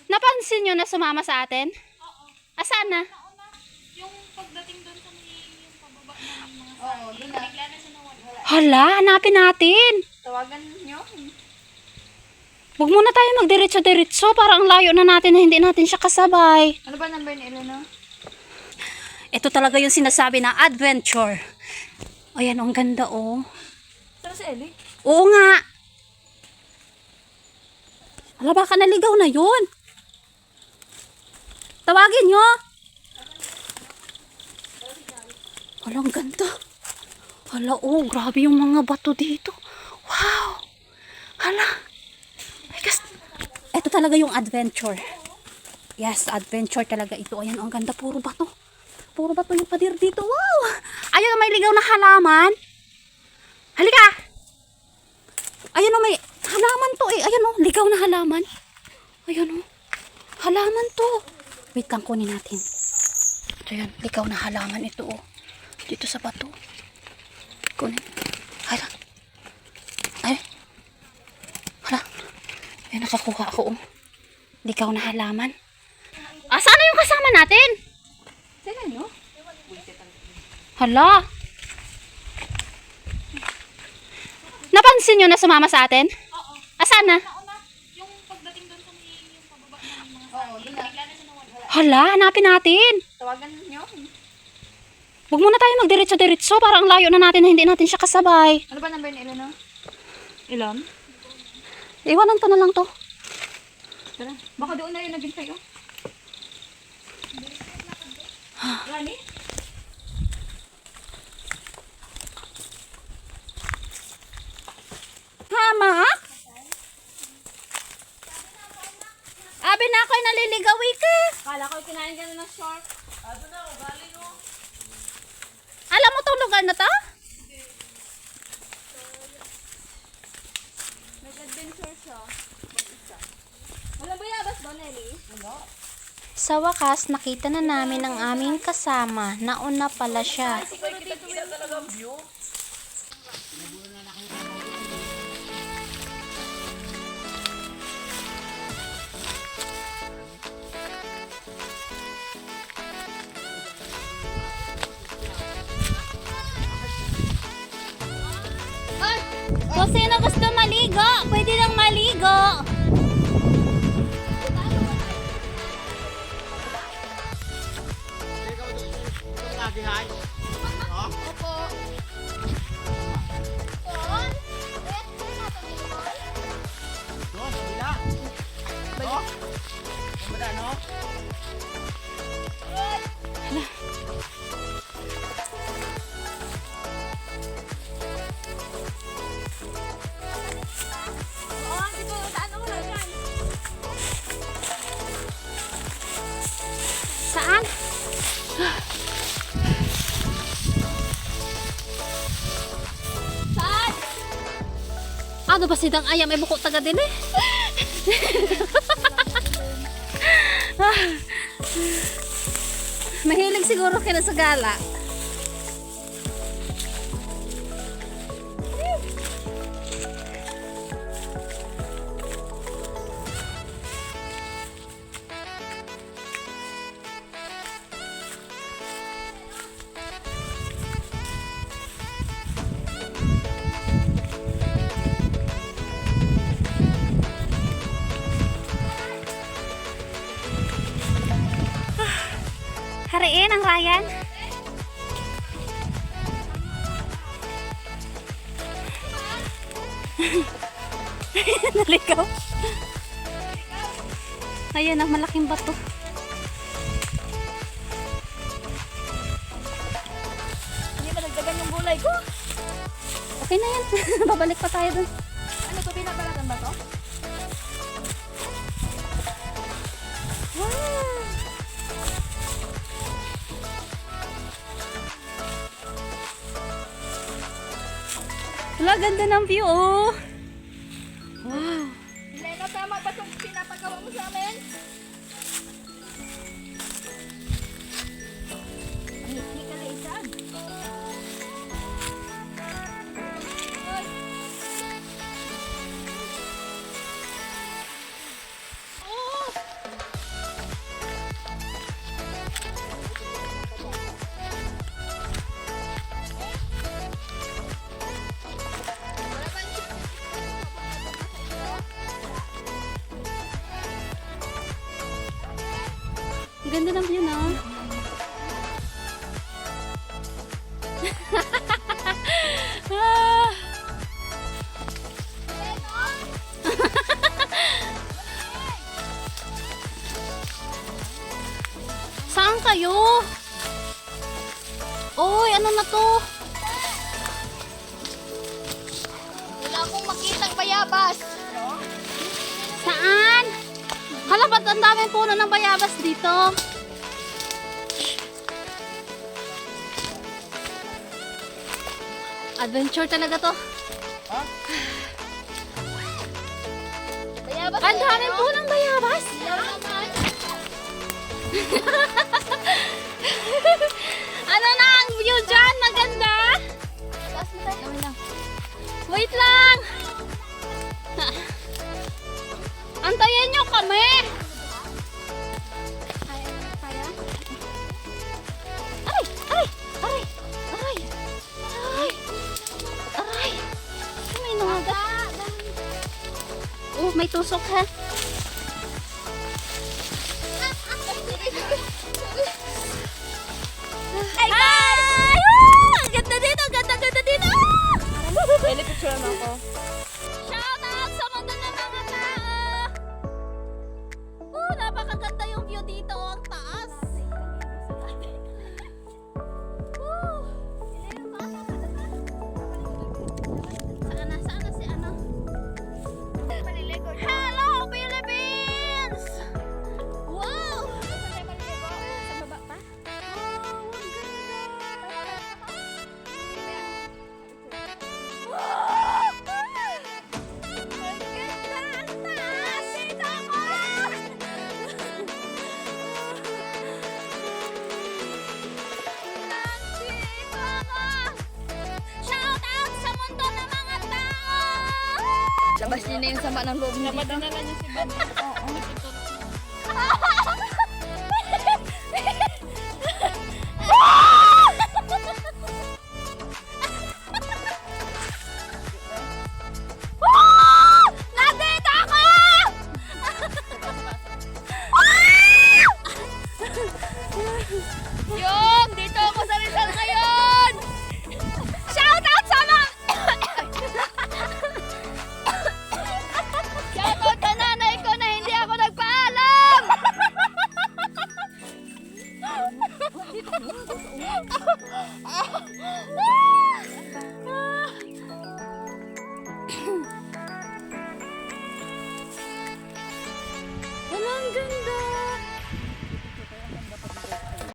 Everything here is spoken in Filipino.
Napansin nyo na sumama sa atin? Oo. Asan na? Nauna, yung pagdating doon sa yung pababa ng mga saging, doon na. bigla na siya nawala. Hala, hanapin natin. Tawagan nyo. Huwag muna tayo magdiretso-diretso. Parang layo na natin na hindi natin siya kasabay. Ano ba number ni Elena? Ito talaga yung sinasabi na adventure. Ayan, ang ganda oh. Saan si Ellie? Oo nga. Hala, baka naligaw na yun. Tawagin nyo. Hala, ang ganda. Hala, oh, grabe yung mga bato dito. Wow. Hala. Ay, ito talaga yung adventure. Yes, adventure talaga ito. Ayan, ang ganda. Puro bato. Puro bato yung pader dito. Wow. Ayun, may ligaw na halaman. Halika. Ayun, may halaman to eh. Ayun, ligaw na halaman. Ayun, halaman to. Wait lang, kunin natin. Ito yan, ligaw na halaman ito oh. Dito sa bato. Kunin. Hala. Ay. Hala. Ay, nakakuha ako oh. Ligaw na halaman. Sana yung kasama natin? Sino nyo? Hala. Napansin nyo na sumama sa atin? Oo. Asan na? Nauna, yung pagdating doon sa yung pababa ng mga saging, doon na. bigla na siya nawala. Hala, hanapin natin. Tawagan nyo. Huwag muna tayo magdiretso-diretso. Parang layo na natin na hindi natin siya kasabay. Ano ba number ni Elena? Ilan? Iwanan ko na lang to. Tara. Baka doon na yun naging sa'yo. Rani? Hama? Abi na ako'y naliligawi ka. Kala ko kinain ka na ng short. Alam mo tong lugar na to? Nag-adventure siya. Wala ba yabas doon, Ellie? Wala. Sa wakas, nakita na namin ang aming kasama. Nauna pala siya. Kung sino gusto maligo, pwede lang maligo. Saan? Saan? Ano ba sidang ayam ay buko taga din eh? Mahilig siguro kina sa gala. Hariin ang Ryan. Naligaw. Ayun ang malaking bato. Hindi ba nagdagan yung gulay ko? Okay na yan. Babalik pa tayo dun. Ano to, pinabalatan ba to? Wow. Wala, ganda ng view oh. Wow. Elena, tama ba itong pinapagawa mo sa amin? Hindi ka na isag. Ang ganda ng view, no? Ah. Saan kayo? Oy, ano na to? Wala akong makitang bayabas. Saan? Hala, ba't ang daming puno ng bayabas dito? Adventure talaga to. Bayabas. Ang daming punong bayabas. Ano na ang view dyan? Maganda? Taas mo tayo. Wait lang. Antayin nyo kami. Kaya? Aray! Aray! Aray! Aray! Aray! Aray! May nangagat. Oh, may tusok ha. Ay, guys! Ang ganda dito! Ang ganda, ganda dito! Pwede picture mo ako. Shout out sa mundo ng mga tao! Napakaganda yung view dito. Ang taas. Saan na? Saan na si ano? Hello, Philippines! Wow! Sa baba pa? Wow, ang Labas niyo na yung sama ng loob niyo dito. Napadala niya si Ban. Oo. Nandito ako! Yung! Dito ako sa Rizal ngayon! Shout out sa mga... Shoutout sa nanay ko na hindi ako nagpaalam! Ang ganda!